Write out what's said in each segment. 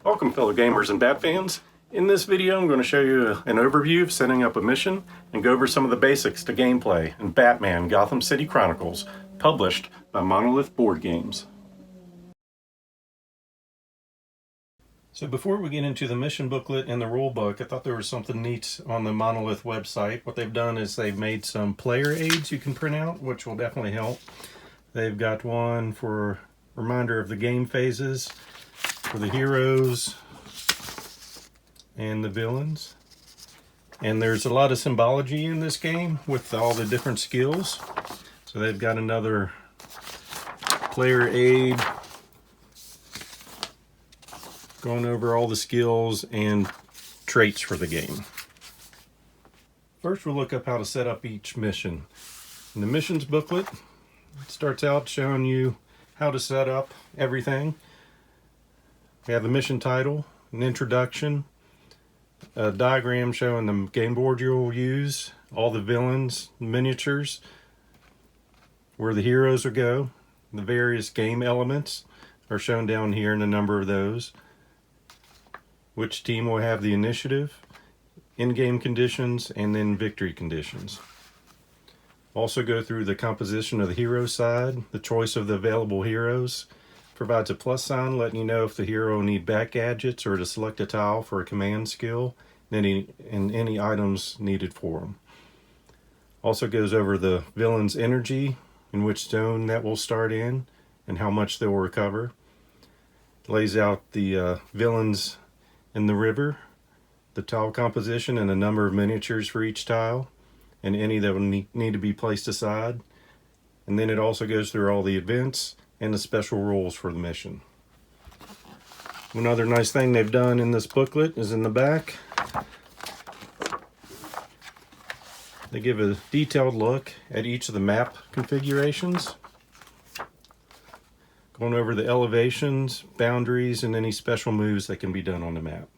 Welcome fellow gamers and Bat fans. In this video I'm going to show you an overview of setting up a mission and go over some of the basics to gameplay in Batman Gotham City Chronicles, published by Monolith Board Games. So before we get into the mission booklet and the rule book, I thought there was something neat on the Monolith website. What they've done is they've made some player aids you can print out, which will definitely help. They've got one for reminder of the game phases, for the heroes and the villains. And there's a lot of symbology in this game with all the different skills. So they've got another player aid going over all the skills and traits for the game. First we'll look up how to set up each mission. In the missions booklet, it starts out showing you how to set up everything. We have the mission title, an introduction, a diagram showing the game board you'll use, all the villains, miniatures, where the heroes will go. The various game elements are shown down here in a number of those. Which team will have the initiative, in-game conditions, and then victory conditions. Also go through the composition of the hero side, the choice of the available heroes. Provides a plus sign letting you know if the hero will need back gadgets or to select a tile for a command skill and any items needed for them. Also goes over the villain's energy, in which zone that will start in and how much they'll recover. Lays out the villains in the river, the tile composition, and a number of miniatures for each tile, and any that will need to be placed aside. And then it also goes through all the events and the special rules for the mission. One other nice thing they've done in this booklet is in the back. They give a detailed look at each of the map configurations, going over the elevations, boundaries, and any special moves that can be done on the map.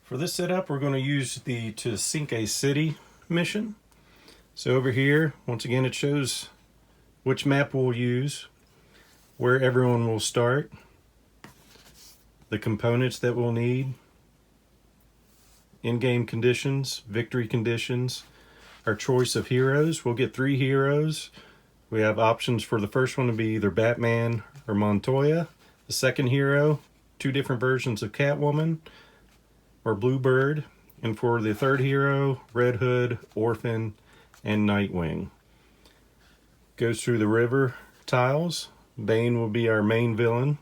For this setup, we're going to use the To Sink a City mission. So over here, once again, it shows which map we'll use, where everyone will start, the components that we'll need, in-game conditions, victory conditions, our choice of heroes. We'll get 3 heroes. We have options for the first one to be either Batman or Montoya. The second hero, 2 different versions of Catwoman or Bluebird. And for the third hero, Red Hood, Orphan, and Nightwing. Goes through the river tiles. Bane will be our main villain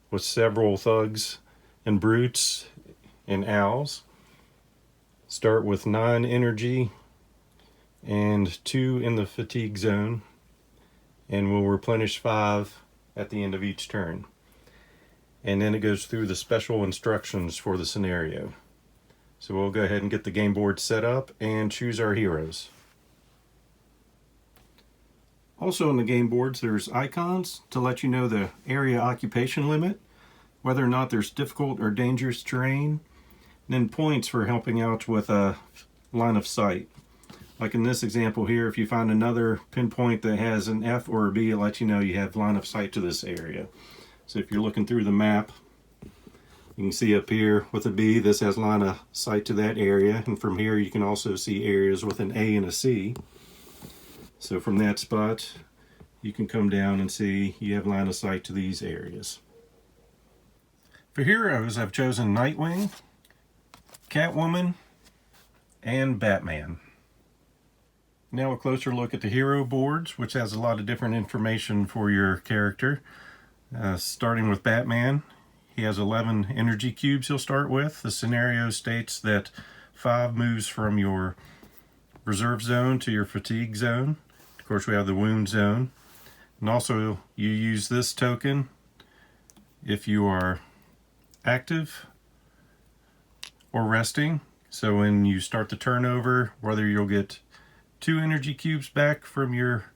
with several thugs and brutes and owls. Start with 9 energy and 2 in the fatigue zone, and we'll replenish 5 at the end of each turn. And then it goes through the special instructions for the scenario. So we'll go ahead and get the game board set up and choose our heroes. Also on the game boards, there's icons to let you know the area occupation limit, whether or not there's difficult or dangerous terrain, and then points for helping out with a line of sight. Like in this example here, if you find another pinpoint that has an F or a B, it lets you know you have line of sight to this area. So if you're looking through the map, you can see up here with a B, this has line of sight to that area, and from here you can also see areas with an A and a C. So from that spot, you can come down and see you have line of sight to these areas. For heroes, I've chosen Nightwing, Catwoman, and Batman. Now a closer look at the hero boards, which has a lot of different information for your character. Starting with Batman, he has 11 energy cubes he'll start with. The scenario states that 5 moves from your reserve zone to your fatigue zone. Of course, we have the wound zone. And also, you use this token if you are active or resting. So when you start the turnover, whether you'll get 2 energy cubes back from your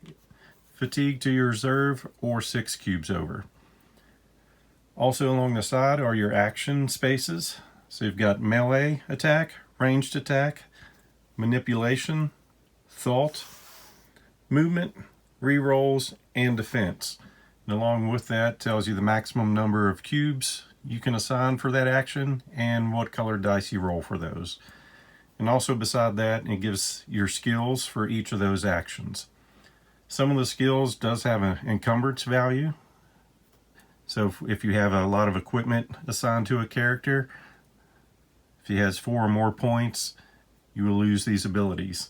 fatigue to your reserve or 6 cubes over. Also along the side are your action spaces. So you've got melee attack, ranged attack, manipulation, thought, movement, rerolls, and defense. And along with that tells you the maximum number of cubes you can assign for that action and what colored dice you roll for those. And also beside that, it gives your skills for each of those actions. Some of the skills does have an encumbrance value. So if you have a lot of equipment assigned to a character, if he has 4 or more points, you will lose these abilities.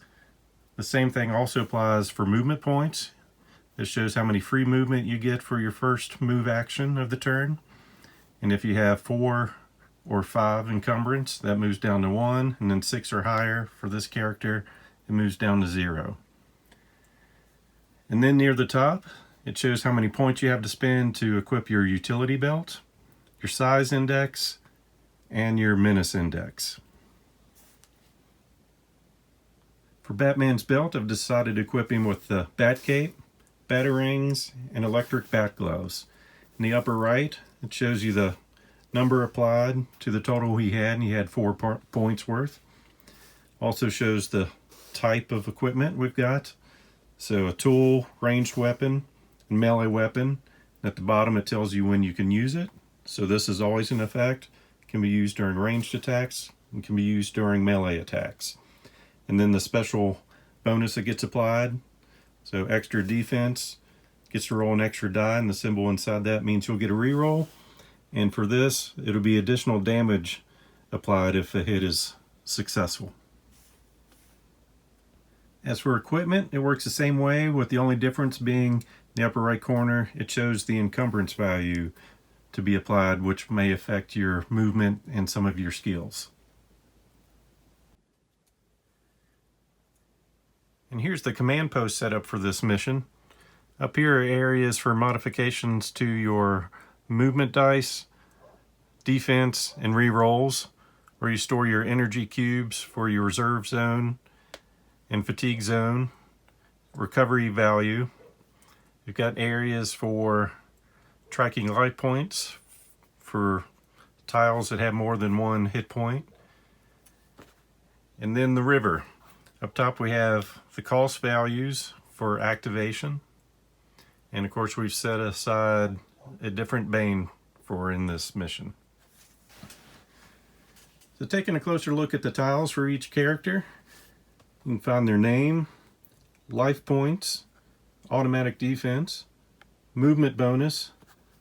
The same thing also applies for movement points. This shows how many free movement you get for your first move action of the turn. And if you have 4 or 5 encumbrance, that moves down to 1, and then 6 or higher for this character, it moves down to 0. And then near the top, it shows how many points you have to spend to equip your utility belt, your size index, and your menace index. For Batman's belt, I've decided to equip him with the bat cape, batarangs, and electric bat gloves. In the upper right, it shows you the number applied to the total he had, and he had 4 points worth. Also shows the type of equipment we've got. So a tool, ranged weapon, and melee weapon. At the bottom it tells you when you can use it. So this is always in effect. It can be used during ranged attacks and can be used during melee attacks. And then the special bonus that gets applied. So extra defense, gets to roll an extra die, and the symbol inside that means you'll get a reroll. And for this, it'll be additional damage applied if the hit is successful. As for equipment, it works the same way, with the only difference being in the upper right corner, it shows the encumbrance value to be applied, which may affect your movement and some of your skills. And here's the command post setup for this mission. Up here are areas for modifications to your movement dice, defense, and re-rolls, where you store your energy cubes for your reserve zone and fatigue zone, recovery value. You've got areas for tracking life points for tiles that have more than 1 hit point. And then the river. Up top we have the cost values for activation. And of course we've set aside a different Bane for in this mission. So taking a closer look at the tiles for each character, you can find their name, life points, automatic defense, movement bonus,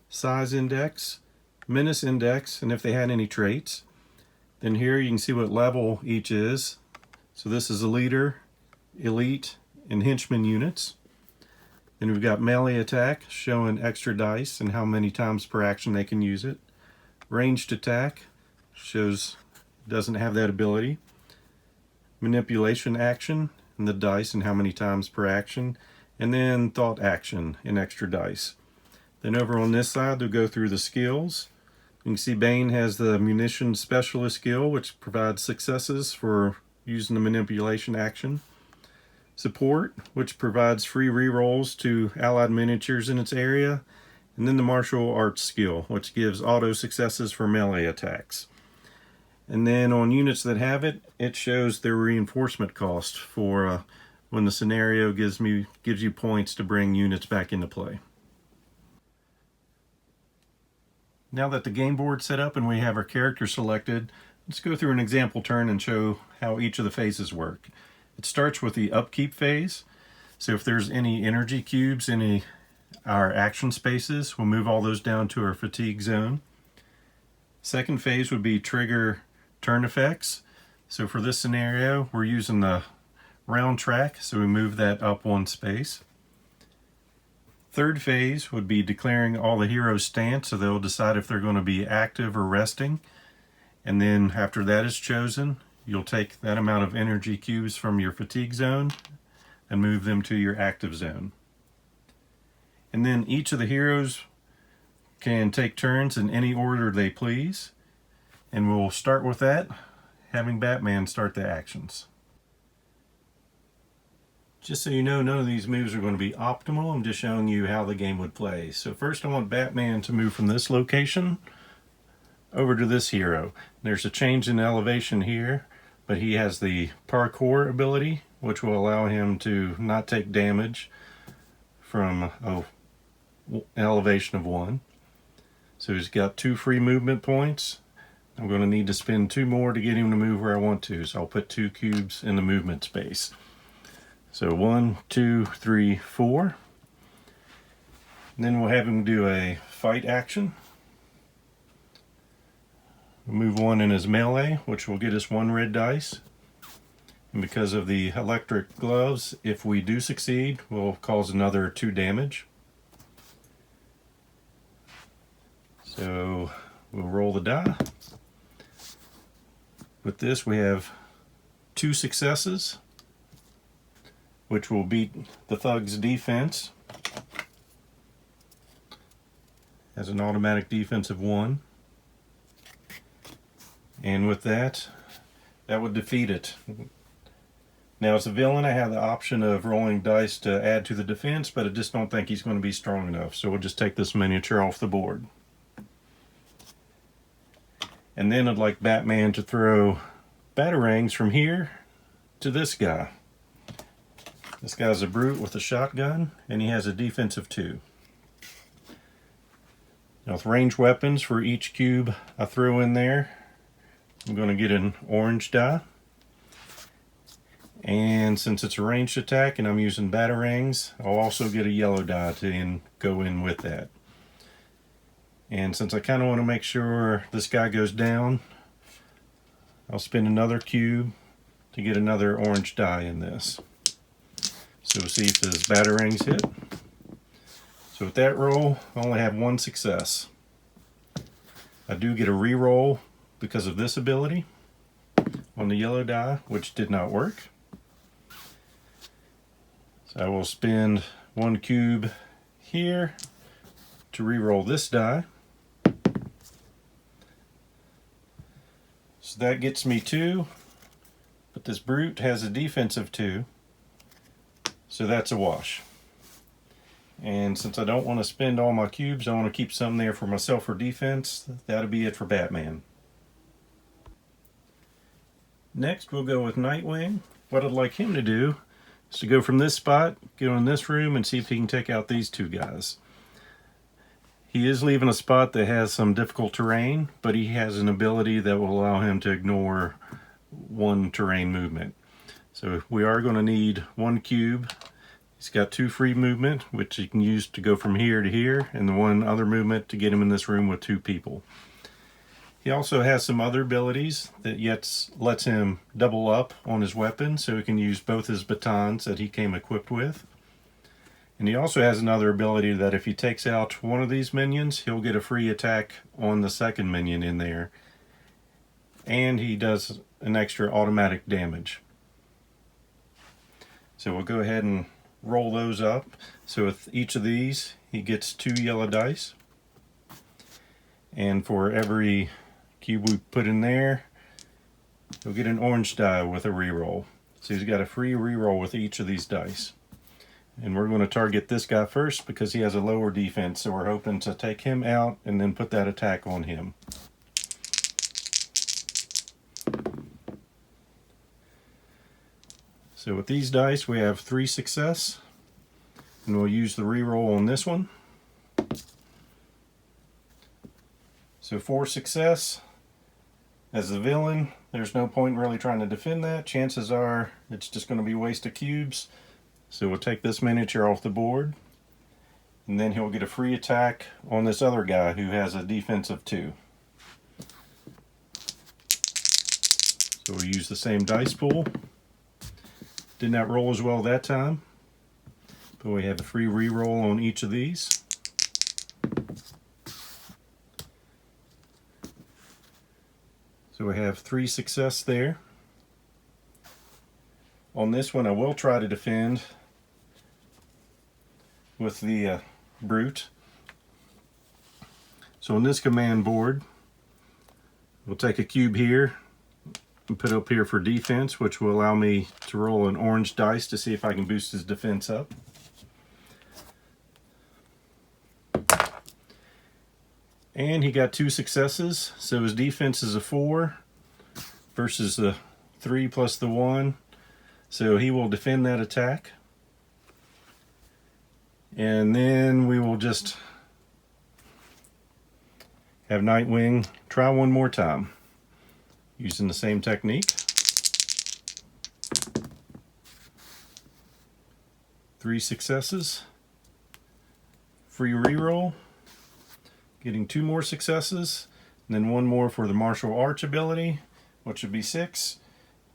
size index, menace index, and if they had any traits. Then here you can see what level each is. So this is a leader, elite, and henchman units. Then we've got melee attack, showing extra dice and how many times per action they can use it. Ranged attack shows doesn't have that ability. Manipulation action and the dice and how many times per action. And then thought action and extra dice. Then over on this side they'll go through the skills. You can see Bane has the munition specialist skill, which provides successes for using the manipulation action. Support, which provides free rerolls to allied miniatures in its area. And then the martial arts skill, which gives auto successes for melee attacks. And then on units that have it, it shows their reinforcement cost for when the scenario gives you points to bring units back into play. Now that the game board's set up and we have our character selected, let's go through an example turn and show how each of the phases work. It starts with the upkeep phase. So if there's any energy cubes in our action spaces, we'll move all those down to our fatigue zone. Second phase would be trigger turn effects. So for this scenario, we're using the round track, so we move that up 1 space. Third phase would be declaring all the heroes' stance, so they'll decide if they're going to be active or resting. And then after that is chosen, you'll take that amount of energy cubes from your fatigue zone and move them to your active zone. And then each of the heroes can take turns in any order they please. And we'll start with that, having Batman start the actions. Just so you know, none of these moves are going to be optimal. I'm just showing you how the game would play. So first I want Batman to move from this location over to this hero. There's a change in elevation here, but he has the parkour ability, which will allow him to not take damage from elevation of 1. So he's got 2 free movement points. I'm going to need to spend 2 more to get him to move where I want to, so I'll put 2 cubes in the movement space. So 1, 2, 3, 4. And then we'll have him do a fight action. Move 1 in his melee, which will get us 1 red dice. And because of the electric gloves, if we do succeed, we'll cause another 2 damage. So we'll roll the die. With this we have 2 successes, which will beat the thug's defense. Has an automatic defense of 1. And with that, that would defeat it. Now as a villain, I have the option of rolling dice to add to the defense, but I just don't think he's going to be strong enough. So we'll just take this miniature off the board. And then I'd like Batman to throw batarangs from here to this guy. This guy's a brute with a shotgun, and he has a defense of 2. Now with ranged weapons for each cube I throw in there, I'm going to get an orange die. And since it's a ranged attack and I'm using batarangs, I'll also get a yellow die to go in with that. And since I kind of want to make sure this guy goes down, I'll spend another cube to get another orange die in this. So we'll see if his batarangs hit. So with that roll, I only have 1 success. I do get a re-roll because of this ability on the yellow die, which did not work. So I will spend 1 cube here to re-roll this die. So that gets me 2, but this brute has a defense of 2, so that's a wash. And since I don't want to spend all my cubes, I want to keep some there for myself for defense. That'll be it for Batman. Next we'll go with Nightwing. What I'd like him to do is to go from this spot, go in this room, and see if he can take out these 2 guys. He is leaving a spot that has some difficult terrain, but he has an ability that will allow him to ignore 1 terrain movement. So we are going to need 1 cube. He's got 2 free movement, which he can use to go from here to here, and the 1 other movement to get him in this room with 2 people. He also has some other abilities that lets him double up on his weapon, so he can use both his batons that he came equipped with. And he also has another ability that if he takes out one of these minions, he'll get a free attack on the second minion in there. And he does an extra automatic damage. So we'll go ahead and roll those up. So with each of these, he gets 2 yellow dice. And for every cube we put in there, he'll get an orange die with a reroll. So he's got a free reroll with each of these dice. And we're going to target this guy first because he has a lower defense, so we're hoping to take him out and then put that attack on him. So with these dice we have 3 success, and we'll use the reroll on this one. So 4 success. As the villain, there's no point in really trying to defend that. Chances are it's just going to be a waste of cubes. So we'll take this miniature off the board, and then he'll get a free attack on this other guy who has a defense of 2. So we'll use the same dice pool. Did not roll as well that time, but we have a free re-roll on each of these. So we have 3 success there. On this one I will try to defend with the brute. So on this command board, we'll take a cube here and put it up here for defense, which will allow me to roll an orange dice to see if I can boost his defense up. And he got 2 successes, so his defense is a 4 versus the 3 plus the 1. So he will defend that attack. And then we will just have Nightwing try one more time using the same technique. 3 successes. Free reroll. Getting 2 more successes. And then 1 more for the martial arts ability, which would be 6.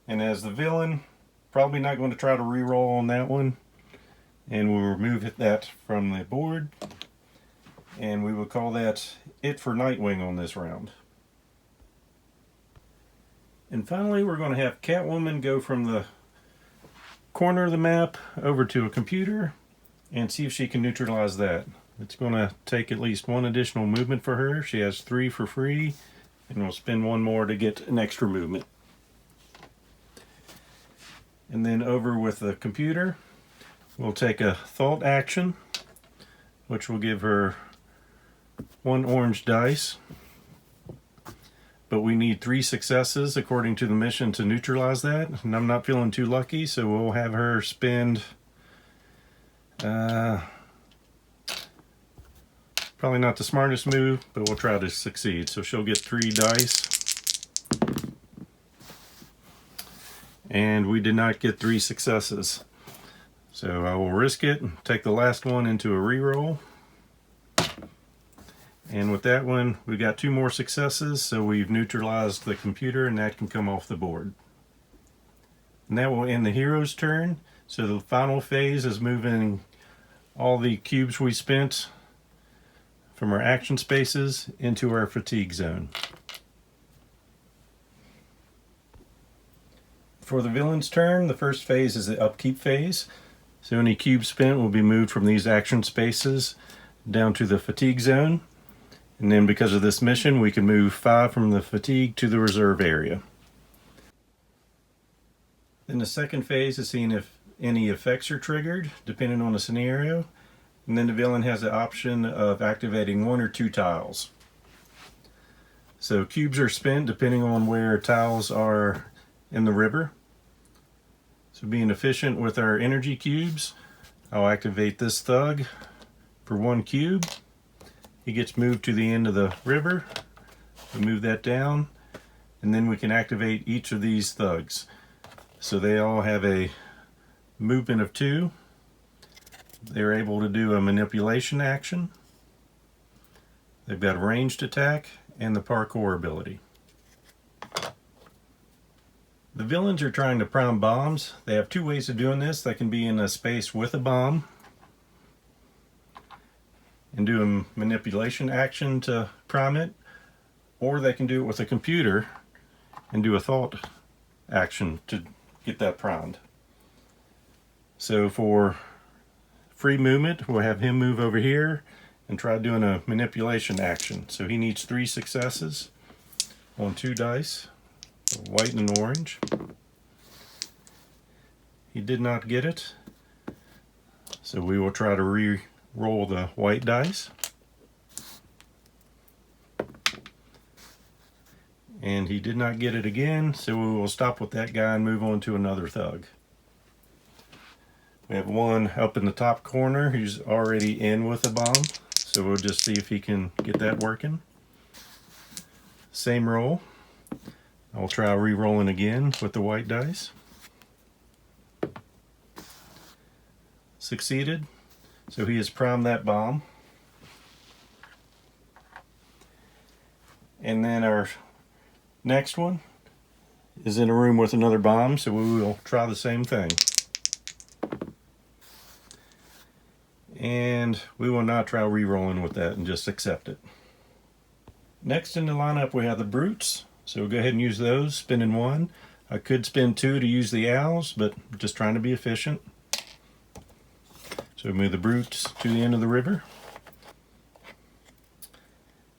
And as the villain, probably not going to try to reroll on that one. And we'll remove that from the board. And we will call that it for Nightwing on this round. And finally, we're going to have Catwoman go from the corner of the map over to a computer and see if she can neutralize that. It's going to take at least 1 additional movement for her. She has 3 for free, and we'll spend 1 more to get an extra movement. And then over with the computer, we'll take a thought action, which will give her 1 orange dice. But we need 3 successes according to the mission to neutralize that. And I'm not feeling too lucky, so we'll have her spend probably not the smartest move, but we'll try to succeed. So she'll get 3 dice. And we did not get 3 successes. So I will risk it and take the last one into a reroll. And with that one, we got 2 more successes, so we've neutralized the computer and that can come off the board. And that will end the hero's turn. So the final phase is moving all the cubes we spent from our action spaces into our fatigue zone. For the villain's turn, the first phase is the upkeep phase. So any cubes spent will be moved from these action spaces down to the fatigue zone. And then because of this mission, we can move 5 from the fatigue to the reserve area. Then the second phase is seeing if any effects are triggered, depending on the scenario. And then the villain has the option of activating 1 or 2 tiles. So cubes are spent depending on where tiles are in the river. So being efficient with our energy cubes, I'll activate this thug for 1 cube. He gets moved to the end of the river. We move that down, and then we can activate each of these thugs. So they all have a movement of 2. They're able to do a manipulation action. They've got a ranged attack and the parkour ability. The villains are trying to prime bombs. They have 2 ways of doing this. They can be in a space with a bomb and do a manipulation action to prime it, or they can do it with a computer and do a thought action to get that primed. So for free movement, we'll have him move over here and try doing a manipulation action. So he needs 3 successes on 2 dice, white and orange. He did not get it, so we will try to roll the white dice. And he did not get it again, so we will stop with that guy and move on to another thug. We have 1 up in the top corner who's already in with a bomb, so we'll just see if he can get that working. Same roll. I'll try re-rolling again with the white dice. Succeeded. So he has primed that bomb. And then our next one is in a room with another bomb, so we will try the same thing. And we will not try re-rolling with that and just accept it. Next in the lineup we have the brutes, so we'll go ahead and use those, spending 1. I could spend 2 to use the owls, but just trying to be efficient. So we move the brutes to the end of the river.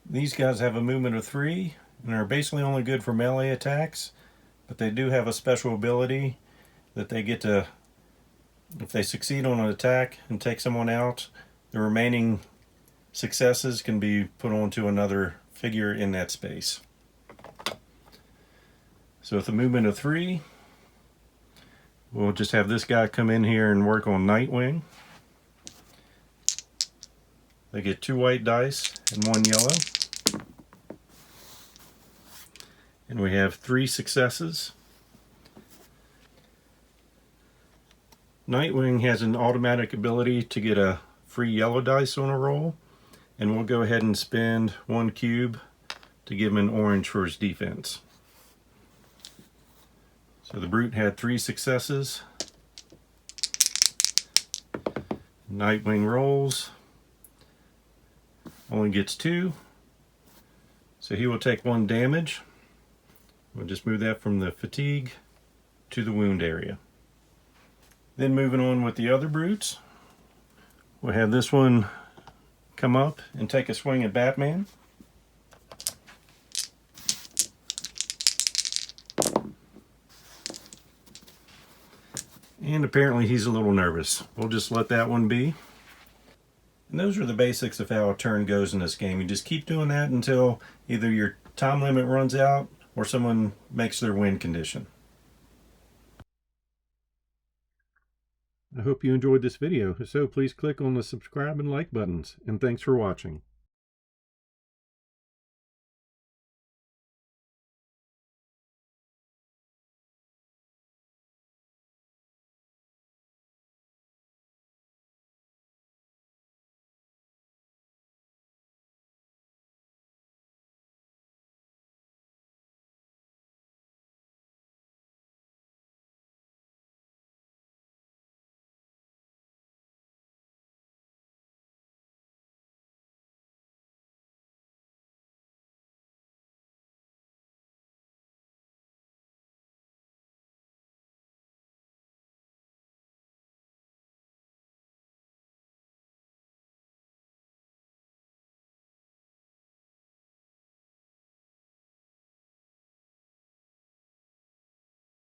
These guys have a movement of 3 and are basically only good for melee attacks, but they do have a special ability that they get to, if they succeed on an attack and take someone out, the remaining successes can be put onto another figure in that space. So with a movement of 3, we'll just have this guy come in here and work on Nightwing. They get 2 white dice and 1 yellow. And we have 3 successes. Nightwing has an automatic ability to get a free yellow dice on a roll, and we'll go ahead and spend 1 cube to give him an orange for his defense. So the Brute had 3 successes. Nightwing rolls, only gets 2, so he will take 1 damage. We'll just move that from the fatigue to the wound area. Then moving on with the other Brutes, we'll have this one come up and take a swing at Batman. And apparently he's a little nervous. We'll just let that one be. And those are the basics of how a turn goes in this game. You just keep doing that until either your time limit runs out or someone makes their win condition. I hope you enjoyed this video. If so, please click on the subscribe and like buttons. And thanks for watching.